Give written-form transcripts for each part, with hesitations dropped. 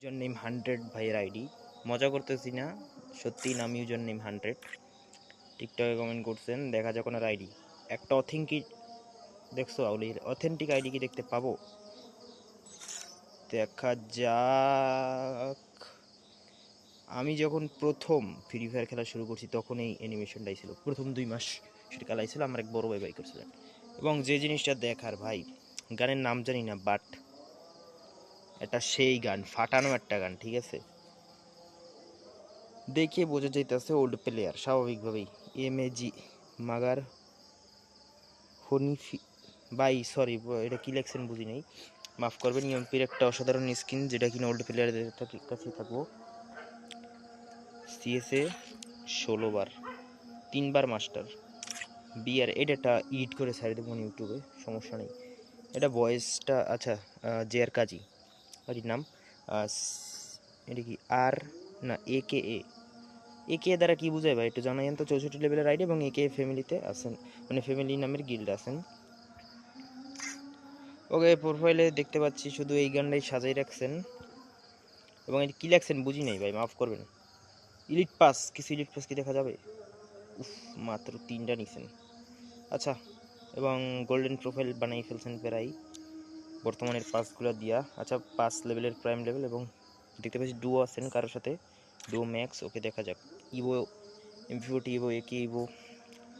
User name 100 ভাইয়ের ID, মজা করতেছি না, সত্যি নাম ইউজার নেম 100। টিকটকে কমেন্ট করছেন, দেখা যাক ওনার আইডি। একটা দেখছো আউলির অথেন্টিক আইডি কি দেখতে পাবো? দেখা যাক। আমি যখন প্রথম ফ্রি ফায়ার খেলা শুরু করছি তখন এই অ্যানিমেশনটাই ছিল, প্রথম 2 মাস সেটা খেলাইছিল আমার এক বড় ভাই বাই করছিলেন। এবং যে জিনিসটা দেখার ভাই, গানের নাম জানি না, বাট এটা সেই গান, ফাটানো একটা গান, ঠিক আছে? দেখে বোঝা যাইতেছে ওল্ড প্লেয়ার স্বাভাবিকভাবেই। এমএজি মাগার হনিফি ভাই, সরি এটা কি লেখছেন বুঝি নাই, মাফ করবেন। ইএমপির একটা অসাধারণ স্কিন যেটা কিনা ওল্ড প্লেয়ারদের কাছে থাকবো। সিএসএ 16 বার, 3 বার মাস্টার। বিআর এটা ইডিট করে ছাড়ি দেবো ইউটিউবে, সমস্যা নেই। এটা ভয়েসটা আচ্ছা, জে আর কাজী আইডির নাম। এটা কি আর না একে দ্বারা কি বোঝায় ভাই একটু জানাইন তো? 64 লেভেলের আইডি এবং একে ফ্যামিলিতে আছেন, মানে ফ্যামিলি নামের গিল্ড আছেন। ওকে, প্রোফাইলে দেখতে পাচ্ছি শুধু এই গানটাই সাজাই রাখছেন। এবং এটা কি লেখছেন বুঝি নাই ভাই, মাফ করবেন। ইলিট পাস, কিছু ইলিট পাস কি দেখা যাবে? উফ, মাত্র 3টা নিছেন, আচ্ছা। এবং গোল্ডেন প্রোফাইল বানাই ফেলছেন প্রায় বর্তমানের পাসগুলো দিয়া। আচ্ছা, 5 লেভেলের প্রাইম লেভেল। এবং দেখতে পাচ্ছি ডুও আছেন কারোর সাথে, ডুও ম্যাক্স। ওকে, দেখা যাক। ইভো এমপি40 ইভো, একে ইভো,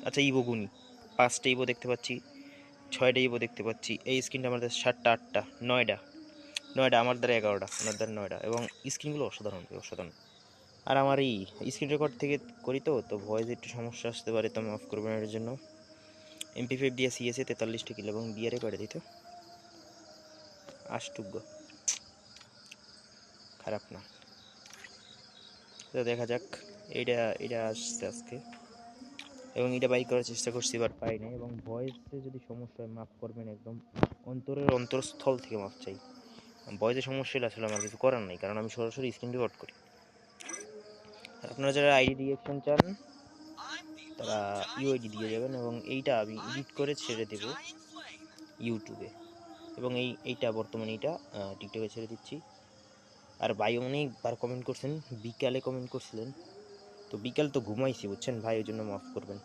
আচ্ছা ইভো গুনি 5টা ইভো দেখতে পাচ্ছি, 6টা ইভো দেখতে পাচ্ছি। এই স্ক্রিনটা আমাদের 7টা 8টা 9টা, আমার দ্বারা 11টা, ওনার দ্বারা 9টা। এবং স্ক্রিনগুলো অসাধারণ অসাধারণ। আর আমার এই স্ক্রিন রেকর্ড থেকে করি তো ভয়েস একটু সমস্যা আসতে পারে, তো আমি অফ করবেন এর জন্য। MP5 দিয়ে সিএসএ 43টা কিলো এবং বিয়ারে করে দিত আষ্টুগ্য, খারাপ না। তো দেখা যাক। এটা এটা আসছে আজকে এবং এটা বাই করার চেষ্টা করছি, এবার পাই নাই। এবং ভয়েসে যদি সমস্যা হয় মাফ করবেন, একদম অন্তরের অন্তরস্থল থেকে মাফ চাই। ভয়েসে সমস্যা হলে আসলে আমার কিছু করার নেই, কারণ আমি সরাসরি স্ক্রিন রেকর্ড করি। আপনারা যারা আইডি রিঅ্যাকশন চান তারা ইউআইডি দিয়ে যাবেন, এবং এইটা আমি এডিট করে ছেড়ে দেব ইউটিউবে। এবং এইটা বর্তমানে এইটা টিকটকে ছেড়ে দিচ্ছি। আর ভাই অনেকবার কমেন্ট করছেন, বিকালে কমেন্ট করছিলেন, তো বিকাল তো ঘুমাইছি বুঝছেন ভাই, ওই জন্য মাফ করবেন।